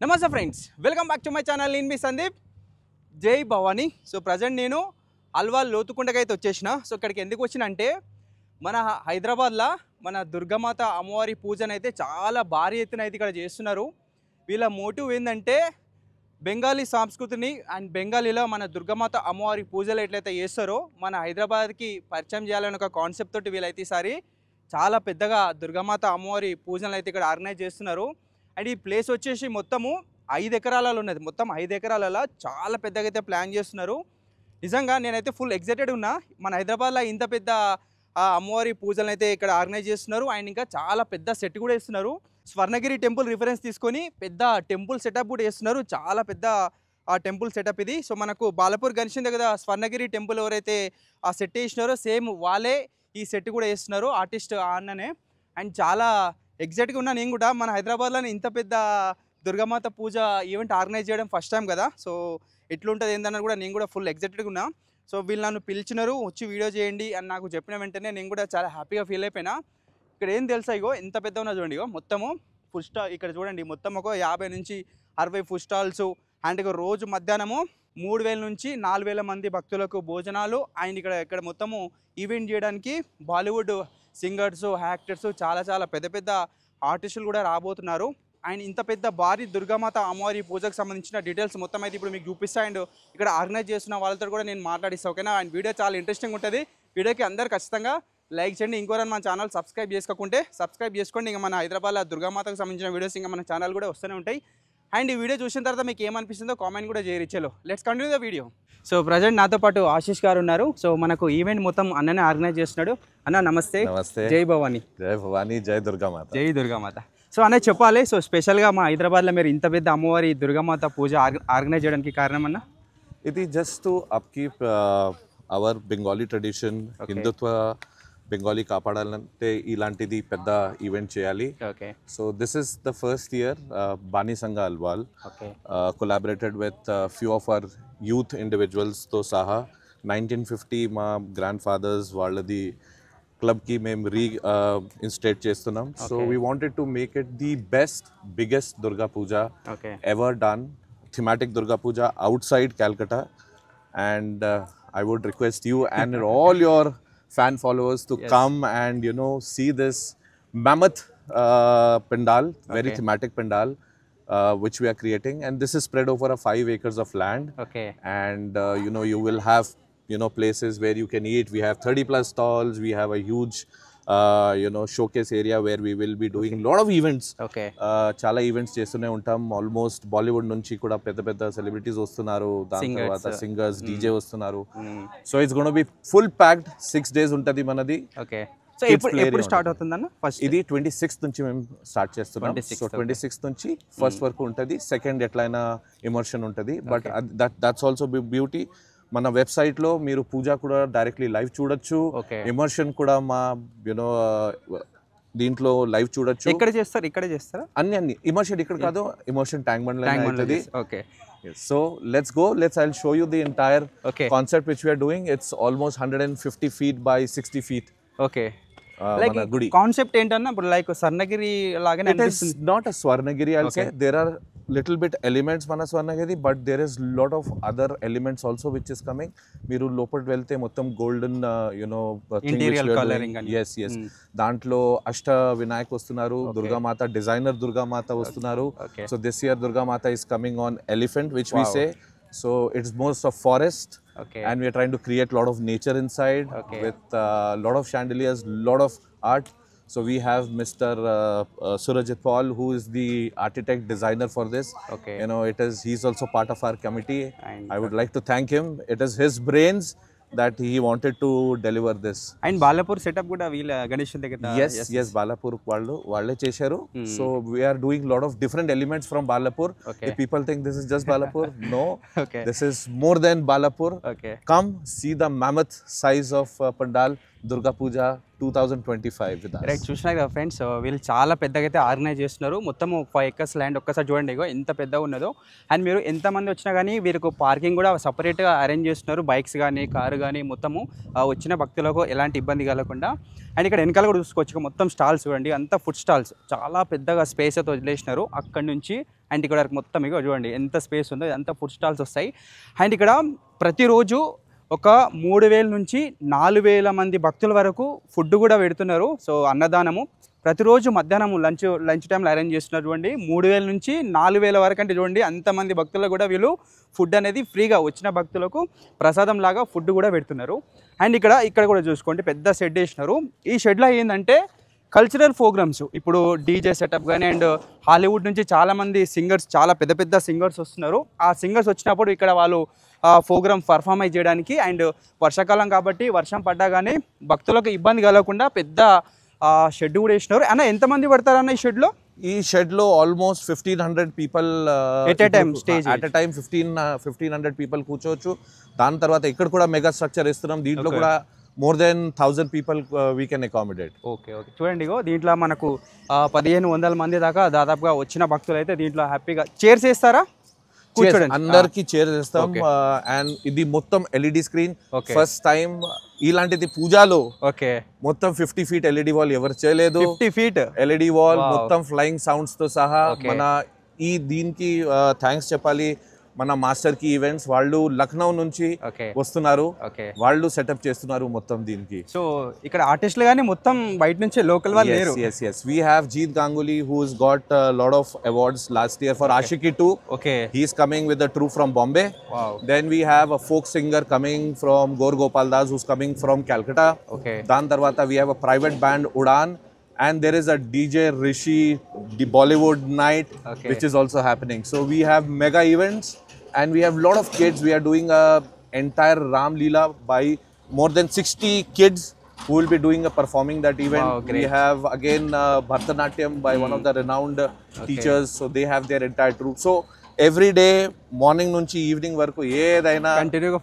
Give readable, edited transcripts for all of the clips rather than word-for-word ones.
నమస్తే friends, welcome back to my channel. నేను మీ సందీప్. జై భవానీ. సో ప్రజెంట్ నేను అల్వాల్ లోతుకుంటకైతే వచ్చేసిన. సో ఇక్కడికి ఎందుకు వచ్చినంటే మన హైదరాబాద్లో మన దుర్గామాత అమ్మవారి పూజనైతే చాలా భారీ ఎత్తున అయితే ఇక్కడ చేస్తున్నారు. వీళ్ళ మోటివ్ ఏంటంటే బెంగాలీ సంస్కృతిని అండ్ బెంగాలీలో మన దుర్గామాత అమ్మవారి పూజలు ఎట్లయితే చేస్తారో మన హైదరాబాద్కి పరిచయం చేయాలని ఒక కాన్సెప్ట్ తోటి వీళ్ళైతే ఈసారి చాలా పెద్దగా దుర్గామాత అమ్మవారి పూజలు అయితే ఇక్కడ ఆర్గనైజ్ చేస్తున్నారు. అండ్ ఈ ప్లేస్ వచ్చేసి మొత్తము 5 ఎకరాలలో ఉన్నది. మొత్తం 5 ఎకరాలలో చాలా పెద్దగా అయితే ప్లాన్ చేస్తున్నారు. నిజంగా నేనైతే ఫుల్ ఎక్సైటెడ్ ఉన్నా. మన హైదరాబాద్లో ఇంత పెద్ద అమ్మవారి పూజలను అయితే ఇక్కడ ఆర్గనైజ్ చేస్తున్నారు. అండ్ ఇంకా చాలా పెద్ద సెట్ కూడా ఇస్తున్నారు. స్వర్ణగిరి టెంపుల్ రిఫరెన్స్ తీసుకొని పెద్ద టెంపుల్ సెటప్ కూడా చేస్తున్నారు. చాలా పెద్ద ఆ టెంపుల్ సెటప్ ఇది. సో మనకు బాలపూర్ కనిపించింది కదా, స్వర్ణగిరి టెంపుల్ ఎవరైతే ఆ సెట్ వేసినారో సేమ్ వాళ్ళే ఈ సెట్ కూడా వేస్తున్నారు, ఆర్టిస్ట్ అన్ననే. అండ్ చాలా ఎగ్జాక్ట్గా ఉన్నా నేను కూడా. మన హైదరాబాద్లోనే ఇంత పెద్ద దుర్గామాత పూజ ఈవెంట్ ఆర్గనైజ్ చేయడం ఫస్ట్ టైం కదా. సో ఎట్లుంటుంది ఏందన్నది కూడా నేను కూడా ఫుల్ ఎగ్జైటెడ్గా ఉన్నా. సో వీళ్ళు నన్ను పిలిచినారు, వచ్చి వీడియో చేయండి అని నాకు చెప్పిన వెంటనే నేను కూడా చాలా హ్యాపీగా ఫీల్ అయిపోయినా. ఇక్కడ ఏం తెలుసా, ఇగో ఎంత పెద్ద ఉన్నా చూడండి. ఇగో మొత్తము ఫుడ్ స్టాల్ ఇక్కడ చూడండి, మొత్తం ఒక 50 నుంచి 60 ఫుడ్ స్టాల్స్. అండ్ ఇక రోజు మధ్యాహ్నము 3000 నుంచి 4000 మంది భక్తులకు భోజనాలు. అండ్ ఇక్కడ మొత్తము ఈవెంట్ చేయడానికి బాలీవుడ్ సింగర్స్, యాక్టర్స్, చాలా పెద్ద పెద్ద ఆర్టిస్టులు కూడా రాబోతున్నారు. అండ్ ఇంత పెద్ద భారీ దుర్గామాత అమ్మవారి పూజకు సంబంధించిన డీటెయిల్స్ మొత్తం అయితే ఇప్పుడు మీకు చూపిస్తా. అండ్ ఇక్కడ ఆర్గనైజ్ చేస్తున్న వాళ్ళతో కూడా నేను మాట్లాడిస్తాను, ఓకేనా? అండ్ వీడియో చాలా ఇంట్రెస్టింగ్ ఉంటుంది. వీడియోకి అందరు ఖచ్చితంగా లైక్ చేయండి. ఇంకోరని మన ఛానల్ సబ్స్క్రైబ్ చేసుకోకుంటే సబ్స్క్రైబ్ చేసుకోండి. ఇంకా మన హైదరాబాద్లో దుర్గామాతకు సంబంధించిన వీడియోస్ ఇంకా మన ఛానల్ కూడా వస్తూనే ఉంటాయి. అండ్ ఈ వీడియో చూసిన తర్వాత మీకు ఏమనిపిస్తుందో కామెంట్ కూడా చేయరిచ్చలో. Let's continue the video. So present నాతో పాటు ఆశీష్ గారు ఉన్నారు. సో మనకు ఈవెంట్ మొత్తం అన్ననే ఆర్గనైజ్ చేస్తున్నాడు. అన్న నమస్తే. నమస్తే. జై భవానీ. జై భవానీ, జై దుర్గామాత. జై దుర్గామాత. సో అన్న చెప్పాలి, సో స్పెషల్గా మా హైదరాబాద్లో మీరు ఇంత పెద్ద అమ్మవారి దుర్గామాత పూజ ఆర్గనైజ్ చేయడానికి కారణం అన్న? ఇది just to upkeep our Bengali tradition, Hindutva Bengali కాపాడాలంటే ఇలాంటిది పెద్ద ఈవెంట్ చేయాలి. Okay. So this is the first year Bani Sangha Alwal collaborated with few of our youth ఇండివిజువల్స్తో సహా 1950 మా గ్రాండ్ ఫాదర్స్ వాళ్ళది క్లబ్కి మేము ఇన్స్టేట్ చేస్తున్నాం. So we wanted to make it the biggest Durga Puja ever done, thematic Durga Puja outside Calcutta. And I would request you and all your fan followers to come and see this mammoth pandal, very thematic pandal which we are creating, and this is spread over 5 acres of land. And you will have places where you can eat. We have 30 plus stalls. We have a huge showcase area where we will be doing lot of events. చాలా events చేస్తూనే ఉంటాం. Almost Bollywood నుంచి కూడా పెద్ద పెద్ద celebrities వస్తున్నారు, దాని తర్వాత సింగర్స్, డీజే వస్తున్నారు. So it's gonna B full packed. 6 days ఉంటుంది మనది. సో ఎప్పుడు స్టార్ట్ అవుతుందన్న? ఫస్ట్ ఇది 26th నుంచి మేము స్టార్ట్ చేస్తున్నాం. సో 26th నుంచి ఫస్ట్ వరకు ఉంటుంది. సెకండ్ ఎట్లయినా ఇమర్షన్ ఉంటుంది. But that's also beauty. మన వెబ్సైట్లో మీరు పూజ కూడా డైరెక్ట్లీ లైవ్ చూడొచ్చు. ఇమర్షన్ కూడా మా దీంట్లో లైవ్ చూడొచ్చు. ఇక్కడ చేస్తారు, ఇక్కడే చేస్తారా? అన్ని ఇమర్షన్ ఇక్కడ కాదు, ఇమర్షన్ ట్యాంక్ బండ్ లో అవుతుంది. So let's go. I'll show you the entire concept which we are doing. It's almost 150 feet by 60 feet. Like concept ఏంటన్నా ఇప్పుడు లైక్ స్వర్ణగిరి లాగానే అనిపిస్తుంది. It is not a Swarnagiri, I'll say. There are little bit elements mana Swarnagiri, but there is lot of other elements also which is coming. మీరు లోపలికి వెళ్తే మొత్తం golden interior colouring అని. yes దాంట్లో అష్ట వినాయక్ వస్తున్నారు, దుర్గామాత డిజైనర్ దుర్గామాత వస్తున్నారు. So this year Durgamata is coming on elephant, which we say. So it's most of forest. And we are trying to create a lot of nature inside with lot of chandeliers, lot of art. So we have Mr. Surajit Paul, who is the architect designer for this. He's also part of our committee. I would like to thank him. It is his brains that he wanted to deliver this. And Balapur setup kuda veela Ganesh దగ్గర. Yes Balapur valle chesaru. So we are doing lot of different elements from Balapur. If people think this is just Balapur, no. This is more than Balapur. Come see the mammoth size of pandal Durga Puja 2025 with us. Right, చూసినారు కదా friends, వీళ్ళు చాలా పెద్దగా అయితే organise చేస్తున్నారు. మొత్తం 5 acres land ఒక్కసారి చూడండి ఇగో ఎంత పెద్దగా ఉన్నదో. అండ్ మీరు ఎంతమంది వచ్చినా కానీ వీరికి పార్కింగ్ కూడా సపరేట్గా అరేంజ్ చేస్తున్నారు. బైక్స్ కానీ కారు కానీ మొత్తము వచ్చిన భక్తులకు ఎలాంటి ఇబ్బంది కలగకుండా. అండ్ ఇక్కడ వెనకాల కూడా చూసుకోవచ్చు, మొత్తం స్టాల్స్ చూడండి, అంతా ఫుడ్ స్టాల్స్ చాలా పెద్దగా స్పేస్ అయితే వదిలేసినారు అక్కడ నుంచి. అండ్ ఇక్కడ వరకు మొత్తం ఇగో చూడండి ఎంత స్పేస్ ఉందో, అంతా ఫుడ్ స్టాల్స్ వస్తాయి. అండ్ ఇక్కడ ప్రతిరోజు ఒక 3000 నుంచి 4000 మంది భక్తుల వరకు ఫుడ్ కూడా పెడుతున్నారు. సో అన్నదానము ప్రతిరోజు మధ్యాహ్నం లంచ్ టైంలో అరేంజ్ చేస్తున్నారు. చూడండి 3000 నుంచి 4000 వరకు అంటే చూడండి అంతమంది భక్తులకు కూడా వీళ్ళు ఫుడ్ అనేది ఫ్రీగా వచ్చిన భక్తులకు ప్రసాదం లాగా ఫుడ్ కూడా పెడుతున్నారు. అండ్ ఇక్కడ కూడా చూసుకోండి పెద్ద షెడ్ వేసినారు. ఈ షెడ్లో ఏంటంటే కల్చరల్ ప్రోగ్రామ్స్, ఇప్పుడు డీజే సెటప్ కానీ అండ్ హాలీవుడ్ నుంచి చాలామంది సింగర్స్, చాలా పెద్ద పెద్ద సింగర్స్ వస్తున్నారు. ఆ సింగర్స్ వచ్చినప్పుడు ఇక్కడ వాళ్ళు ప్రోగ్రామ్ పర్ఫార్మెన్స్ చేయడానికి. అండ్ వర్షాకాలం కాబట్టి వర్షం పడ్డా కానీ భక్తులకు ఇబ్బంది కలగకుండా పెద్ద షెడ్ కూడా వేసినారు. అన్న ఎంతమంది పడతారన్న ఈ షెడ్లో? ఈ షెడ్ లో almost 1500 people at a time stage, at a time 1500 people కూర్చోవచ్చు. దాని తర్వాత ఇక్కడ కూడా మెగా స్ట్రక్చర్ ఇస్తున్నాం, దీంట్లో కూడా more than 1000 people we can accommodate. Okay okay, చూడండి ఇగో దీంట్లో మనకు 1500 మంది దాకా దాదాపుగా వచ్చిన భక్తులు అయితే దీంట్లో హ్యాపీగా చైర్స్ వేస్తారా, అందరికి చైర్ చేస్తాం. అండ్ ఇది మొత్తం ఎల్ఈడి స్క్రీన్, ఫస్ట్ టైం ఇలాంటిది పూజాలో. ఓకే, మొత్తం 50 feet ఎల్ఈడి వాల్ ఎవరు చేయలేదు. 50 feet ఎల్ఈడి వాల్ మొత్తం ఫ్లయింగ్ సౌండ్స్ తో సహా. మన దీనికి థ్యాంక్స్ చెప్పాలి మన మాస్టర్ కి ఈవెంట్స్, వాళ్ళు లక్నో నుంచి వస్తున్నారు, వాళ్ళు సెటప్ చేస్తున్నారు మొత్తం దీనికి. సో ఇక్కడ ఆర్టిస్టులు కానీ మొత్తం బయట నుంచి లోకల్ వాళ్ళు లేరు. yes we have Jeet Ganguly who's got a lot of awards last year for Ashiki 2. He is coming with a troupe from Bombay. Then we have a folk singer coming from Gaur Gopal Das who's coming from Calcutta. Dan tarvata we have a private band Udan, and there is a DJ Rishi, the Bollywood night, which is also happening. So we have mega events and we have a lot of kids. We are doing a entire Ram Leela by more than 60 kids who will be doing a performing that event. We have again Bharatanatyam by one of the renowned teachers, so they have their entire troupe. So every day morning నుంచి evening వరకు ఏదైనా కంటిన్యూగా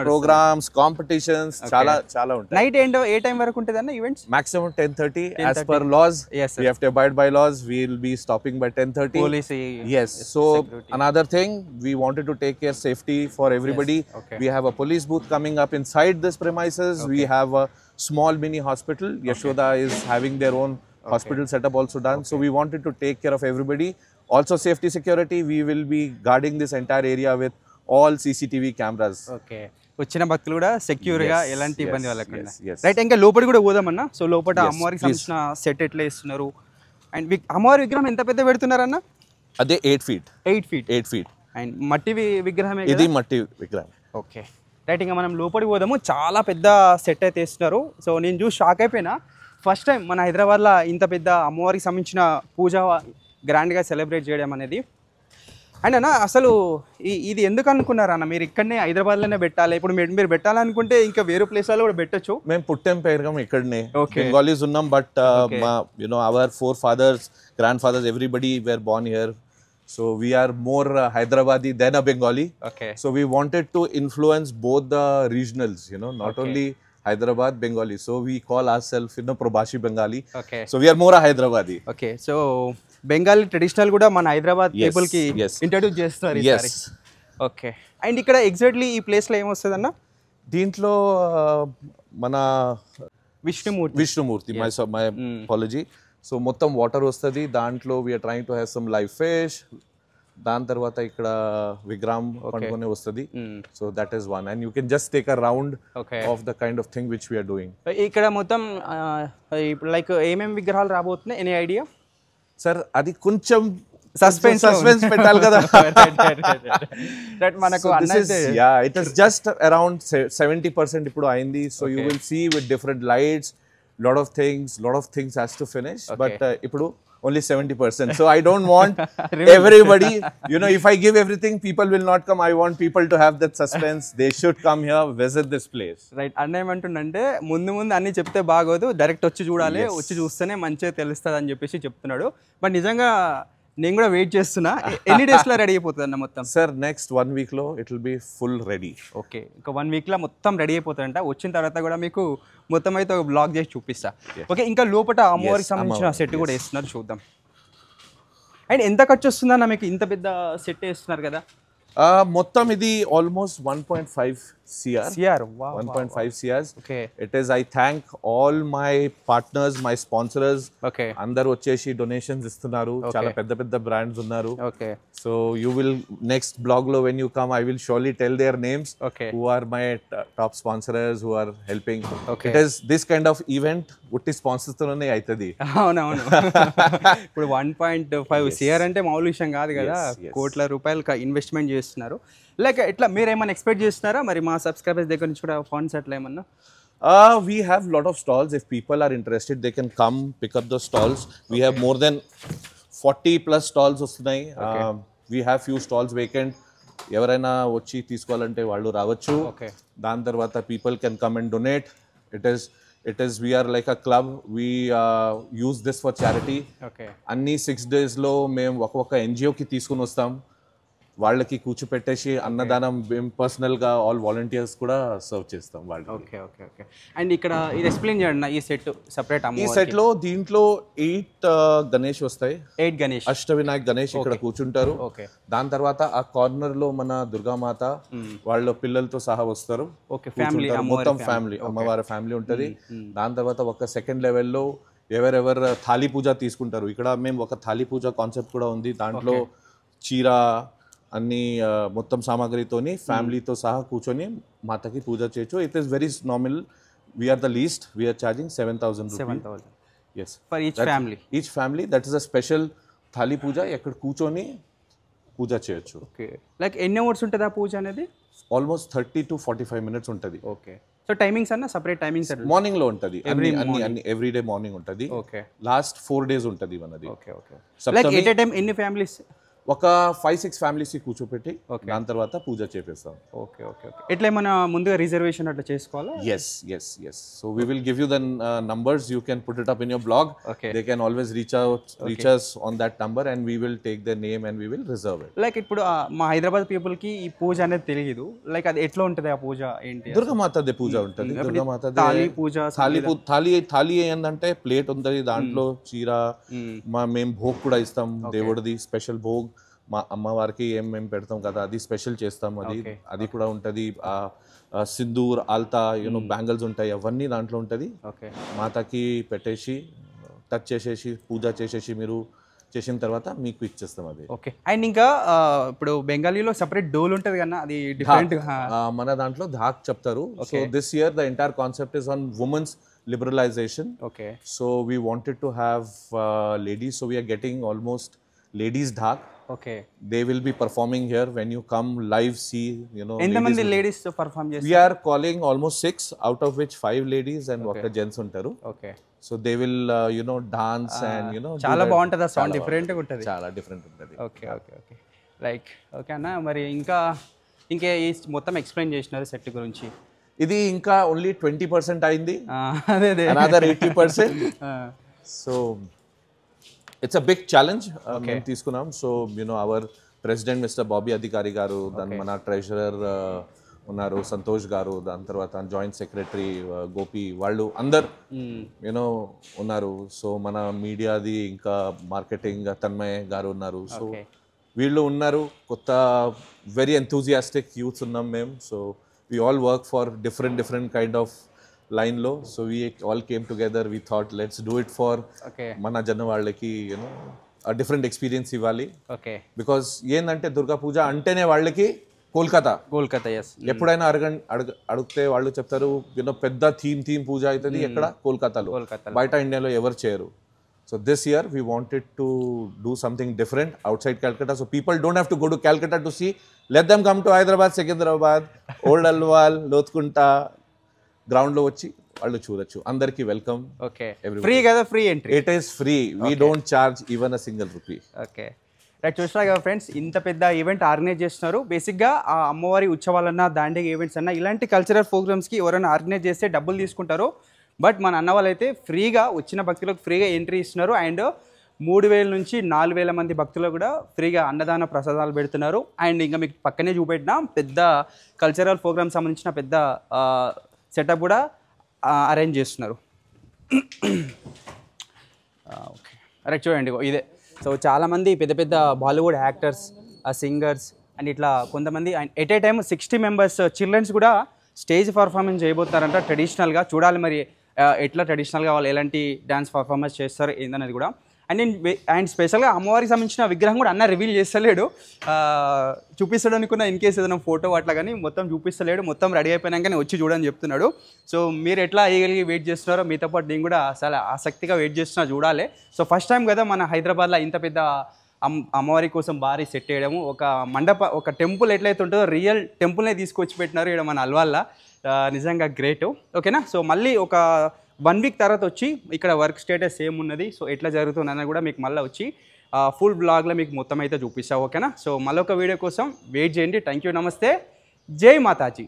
programmes competitions చాలా చాలా ఉంటాయి. Night ఏంటో ఏ time వరకు ఉంటుంది అన్న events? Maximum 10:30 as per laws. We have to abide by laws. We will be stopping by 10:30. Police, yes, so security. Another thing, we wanted to take care safety for everybody. We have a police booth coming up inside this premises. We have a small mini hospital. Yashoda is having their own hospital setup also done. So we wanted to take care of everybody. Also safety security, we will be guarding this entire area with all CCTV cameras. Okay, వచ్చిన భక్తులు కూడా secure గా ఎలాంటి ఇబ్బంది కలగకుండా. Right, ఇంకా లోపలికి కూడా పోదామన్నా. సో లోపల అమ్మవారికి సంబంధించిన సెట్ ఎట్లా ఇస్తున్నారు అండ్ అమ్మవారి విగ్రహం ఎంత పెద్ద పెడుతున్నారన్న? అదే 8 feet. 8 feet. అండ్ మట్టి విగ్రహమే, ఇది మట్టి విగ్రహం. ఓకే రైట్, ఇంకా మనం లోపలికి పోదాము. చాలా పెద్ద సెట్ అయితే ఇస్తున్నారు. సో నేను చూసి షాక్ అయిపోయినా. ఫస్ట్ టైం మన హైదరాబాద్లో ఇంత పెద్ద అమ్మవారికి సంబంధించిన పూజ గ్రాండ్గా సెలబ్రేట్ చేయడం అనేది. అండ్ అన్న అసలు ఇది ఎందుకు అనుకున్నారన్న మీరు ఇక్కడనే హైదరాబాద్లోనే పెట్టాలి? ఇప్పుడు మీరు పెట్టాలనుకుంటే ఇంకా వేరే ప్లేస్లలో కూడా పెట్టచ్చు. మేము పుట్టాం పెరిగాం ఇక్కడనే, బెంగాలీస్ ఉన్నాం. But our forefathers, grandfathers, everybody were born here. So we are more Hyderabadi than a Bengali. So we wanted to influence both the regionals, not only Hyderabad, Bengali. So we call ourselves, Prabhashi Bengali. So we are more a Hyderabadi. Okay, so Bengali traditional kuda mana Hyderabad people ki introduce చేస్తారు ఈసారి. Okay, and ఇక్కడ exactly ఈ place లో ఏమొస్తుందన్న? దీంట్లో మన Vishnumurthy, my apology. So మొత్తం water వస్తుంది దాంట్లో. We are trying to have some live fish. దాని తర్వాత ఇక్కడ విగ్రహం పండుకొని వస్తుంది. So that is one, and you can just take a round of the kind of thing which we are doing. ఇక్కడ మొత్తం లైక్ ఏమేమి విగ్రహాలు రాబోతున్నాయి? Any idea sir? అది కొంచెం సస్పెన్స్ పెట్టాలి కదా. మనకు ఇట్ ఇస్ జస్ట్ అరౌండ్ 70% ఇప్పుడు అయింది. So you will see with different lights, lot of things has to finish. But ఇప్పుడు only 70%. So I don't want everybody, if I give everything, people will not come. I want people to have that suspense. They should come here, visit this place. Right, అన్న ఏమంటుండంటే ముందు అన్ని చెప్తే బాగోదు, direct వచ్చి చూడాలి, వచ్చి చూస్తేనే మంచిగా తెలుస్తుంది అని చెప్పేసి చెప్తున్నాడు. బట్ నిజంగా నేను కూడా వెయిట్ చేస్తున్నా. ఎన్ని డేస్లో రెడీ అయిపోతుంది అన్న మొత్తం? సార్ నెక్స్ట్ 1 వీక్లో it will be full ready. Okay, ఇంకా 1 వీక్లో మొత్తం రెడీ అయిపోతుందంట. వచ్చిన తర్వాత కూడా మీకు మొత్తం అయితే ఒక బ్లాగ్ చేసి చూపిస్తా. ఓకే, ఇంకా లోపల అమ్మవారికి సంబంధించిన సెట్ కూడా వేస్తున్నారు, చూద్దాం. అండ్ ఎంత ఖర్చు వస్తుందన్న మీకు ఇంత పెద్ద సెట్ వేస్తున్నారు కదా? మొత్తం ఇది almost 1.5 CR. 1.5 CRs. Okay. It is, I thank all my partners, my sponsors. Okay. అందరూ వచ్చేసి డొనేషన్స్ ఇస్తున్నారు. చాలా పెద్ద పెద్ద బ్రాండ్స్ ఉన్నారు. Okay. So you will next blog lo when you come, I will surely tell their names. Okay. Who are my top sponsors who are helping. Okay. It is this kind of event ఉట్టి sponsors తోనే అవుతుంది. అవునవును. ఇప్పుడు 1.5 CR అంటే మామూలు విషయం కాదు కదా. కోట్ల రూపాయలు ఇన్వెస్ట్మెంట్ చేస్తున్నారు. లైక్ ఎట్లా మీరు ఏమైనా ఎక్స్పెక్ట్ చేస్తున్నారా మరి మా సబ్స్క్రైబర్స్ దగ్గర నుంచి కూడా ఫండ్స్ అట్లా ఏమన్నా? We have lot of stalls. If people are interested, they can come pick up the stalls. We have more than 40 plus stalls వస్తున్నాయి. We have few stalls vacant. ఎవరైనా వచ్చి తీసుకోవాలంటే వాళ్ళు రావచ్చు. దాని తర్వాత people can come and donate. It is we are like a club. We use this for charity. అన్ని 6 days లో మేము ఒక్కొక్క NGO కి తీసుకుని వస్తాం. వాళ్ళకి కూర్చోపెట్టేసి అన్నదానం మేము పర్సనల్గా ఆల్ వాలంటీర్స్ కూడా సర్వ్ చేస్తాం వాళ్ళకి. Okay okay okay. అండ్ ఇక్కడ ఇది ఎక్స్ప్లెయిన్ చేయండి, ఈ సెట్ సెపరేట్ ఈ సెట్లో దీంట్లో 8 గణేష్ వస్తాయి. 8 గణేష్, అష్టవినాయక్ గణేష్ ఇక్కడ కూర్చుంటారు. దాని తర్వాత ఆ కార్నర్ లో మన దుర్గామాత వాళ్ళ పిల్లలతో సహా వస్తారు. మొత్తం ఫ్యామిలీ, అమ్మవారి ఫ్యామిలీ ఉంటుంది. దాని తర్వాత ఒక సెకండ్ లెవెల్లో ఎవరెవరు థాలీ పూజ తీసుకుంటారు. ఇక్కడ మేము ఒక థాలీ పూజ కాన్సెప్ట్ కూడా ఉంది. దాంట్లో చీర అన్ని మొత్తం సామాగ్రితోని ఫ్యామిలీతో సహా కూర్చొని మాతకి పూజ చేయొచ్చు. It is very nominal. We're the least. We're charging 7,000 rupees. Yes, for each family. That is a special thali puja. ఎక్కడ కూర్చొని పూజ చేయొచ్చు. ఓకే, లైక్ ఎన్ని అవర్స్ ఉంటుంది ఆ పూజ అనేది? ఆల్మోస్ట్ 30 to 45 minutes ఉంటుంది. ఓకే, సో టైమింగ్స్ అన్న సపరేట్ టైమింగ్స్ మార్నింగ్ లో ఉంటుంది. అన్ని ఎవ్రీ డే మార్నింగ్ ఉంటుంది. ఓకే, లాస్ట్ 4 days ఉంటుంది మనది. Okay okay. Like at a time ఎన్ని ఫ్యామిలీస్? ఒక 5-6 ఫ్యామిలీస్ కి కూర్చోపెట్టి దాని తర్వాత పూజ చేపిస్తాం. Okay okay okay. ఎట్లా ఏమైనా ముందుగా రిజర్వేషన్ అట్లా చేసుకోవాలా? yes. So we will give you the numbers. You can put it up in your blog. Okay. They can always reach us on that number and we will take their name and we will reserve it. Like ఇప్పుడు మా Hyderabad people కి ఈ పూజ అనేది తెలియదు. Like అది ఎట్లా ఉంటుంది ఆ పూజ ఏంటి? దుర్గామాతది పూజ ఉంటుంది. దుర్గామాతది థాలీ పూజ. థాలీ ఏంటంటే ప్లేట్ ఉంటుంది, దాంట్లో చీర మేము భోగ్ కూడా ఇస్తాం. దేవుడిది స్పెషల్ భోగ్ మా అమ్మవారికి మేము పెడతాం కదా, అది స్పెషల్ చేస్తాం. అది కూడా ఉంటుంది. సింధూర్, ఆల్తా, బ్యాంగిల్స్ ఉంటాయి, అవన్నీ దాంట్లో ఉంటుంది. మాతకి పెట్టేసి టచ్ చేసేసి పూజ చేసేసి మీరు చేసిన తర్వాత మీకు ఇచ్చేస్తాం అది. ఓకే. అండ్ ఇంకా ఇప్పుడు బెంగాలీలో సెపరేట్ డోల్ ఉంటుంది కదా, అది డిఫరెంట్. మన దాంట్లో ధాక్ చెప్తారు. So this year the entire concept is on women's liberalization. Okay. So we wanted to have ladies, so we are getting almost ladies dhak. Okay. They will be performing here when you come live, see, ఎంత మంది ladies perform చేస్తారు? We are calling almost 6, out of which 5 ladies and ఒక gents ఉంటారు. Okay. So they will dance and చాలా బాగుంటది. ఆ sound different గా ఉంటది. చాలా డిఫరెంట్ ఉంటది. Okay okay okay. Like okay అన్న, మరి ఇంకే ఈ మొత్తం ఎక్స్ప్లెయిన్ చేసినారు సెట్ గురించి. ఇది ఇంకా ఓన్లీ 20% అయింది. అదే another 80%. So it's a big challenge మేము తీసుకున్నాం. So our president mister Bobby అధికారి గారు, దాని మన ట్రెజరర్ ఉన్నారు సంతోష్ గారు, దాని తర్వాత జాయింట్ సెక్రటరీ గోపి, వాళ్ళు అందరు ఉన్నారు. సో మన మీడియాది ఇంకా మార్కెటింగ్ తన్మయ్ గారు ఉన్నారు. సో వీళ్ళు ఉన్నారు. కొత్త వెరీ ఎంతూజియాస్టిక్ యూత్స్ ఉన్నాం మేము. So we all work for different kind of line lo. So we all came together. We thought let's do it for mana jana vallaki a different experience ivali. Okay. Because ఏందంటే దుర్గా పూజ అంటేనే వాళ్ళకి Kolkata. yes. ఎప్పుడైనా అడిగితే వాళ్ళు చెప్తారు పెద్ద theme పూజ అవుతుంది ఎక్కడ, కోల్కతాలో. బయట ఇండియాలో ఎవరు చేయరు. So this year we wanted to do something different outside Calcutta. So people don't have to go to Calcutta to see. Let them come to Hyderabad, Secunderabad, Old Alwal, Lotkunta, ground lo vachi వాళ్ళు చూడొచ్చు. అందరికి welcome. Okay. Free కదా, free entry. It is free. We don't charge even a single rupee. Okay right. చూసినా కదా friends, ఇంత పెద్ద event organise చేస్తున్నారు. బేసిక్గా ఆ అమ్మవారి ఉత్సవాలన్నా, దాండిగా ఈవెంట్స్ అన్నా, ఇలాంటి కల్చరల్ ప్రోగ్రామ్స్కి ఎవరైనా ఆర్గనైజ్ చేస్తే డబ్బులు తీసుకుంటారు. బట్ మన అన్న వాళ్ళు అయితే ఫ్రీగా వచ్చిన భక్తులకు ఫ్రీగా ఎంట్రీ ఇస్తున్నారు. అండ్ 3000 నుంచి 4000 మంది భక్తులు కూడా ఫ్రీగా అన్నదాన ప్రసాదాలు పెడుతున్నారు. అండ్ ఇంకా మీకు పక్కనే చూపెట్టిన పెద్ద కల్చరల్ ప్రోగ్రామ్ సంబంధించిన పెద్ద సెటప్ కూడా అరేంజ్ చేస్తున్నారు. ఓకే రైట్, చూడండి ఇదే. సో చాలామంది పెద్ద పెద్ద బాలీవుడ్ యాక్టర్స్, సింగర్స్ అండ్ ఇట్లా కొంతమంది at a time 60 members children కూడా స్టేజ్ పర్ఫార్మెన్స్ చేయబోతున్నారంట ట్రెడిషనల్గా. చూడాలి మరి ఎట్లా ట్రెడిషనల్గా వాళ్ళు ఎలాంటి డ్యాన్స్ పర్ఫార్మెన్స్ చేస్తారు ఏందనేది కూడా. అండ్ స్పెషల్గా అమ్మవారికి సంబంధించిన విగ్రహం కూడా అన్న రివీల్ చేస్తలేడు, చూపిస్తాడు అనుకున్న ఇన్ కేసు ఏదైనా ఫోటో అట్లా, కానీ మొత్తం చూపిస్తలేడు. మొత్తం రెడీ అయిపోయినాకనే వచ్చి చూడని చెప్తున్నాడు. సో మీరు ఎట్లా అయ్యగలిగి వెయిట్ చేస్తున్నారో మీతో పాటు నేను కూడా చాలా ఆసక్తిగా వెయిట్ చేస్తున్నా, చూడాలి. సో ఫస్ట్ టైం కదా మన హైదరాబాద్లో ఇంత పెద్ద అమ్మవారి కోసం భారీ సెట్ చేయడము. ఒక టెంపుల్ ఎట్లయితే ఉంటుందో రియల్ టెంపుల్నే తీసుకొచ్చి పెట్టినారు ఇక్కడ మన అల్వాల్లో. నిజంగా గ్రేట్. ఓకేనా. సో మళ్ళీ ఒక 1 వీక్ తర్వాత వచ్చి ఇక్కడ వర్క్ స్టేటస్ ఏమున్నది, సో ఎట్లా జరుగుతుందని కూడా మీకు మళ్ళీ వచ్చి ఫుల్ బ్లాగ్లో మీకు మొత్తం అయితే చూపిస్తా. ఓకేనా. సో మళ్ళీ ఒక వీడియో కోసం వెయిట్ చేయండి. థ్యాంక్ యూ, నమస్తే, జై మాతాజీ.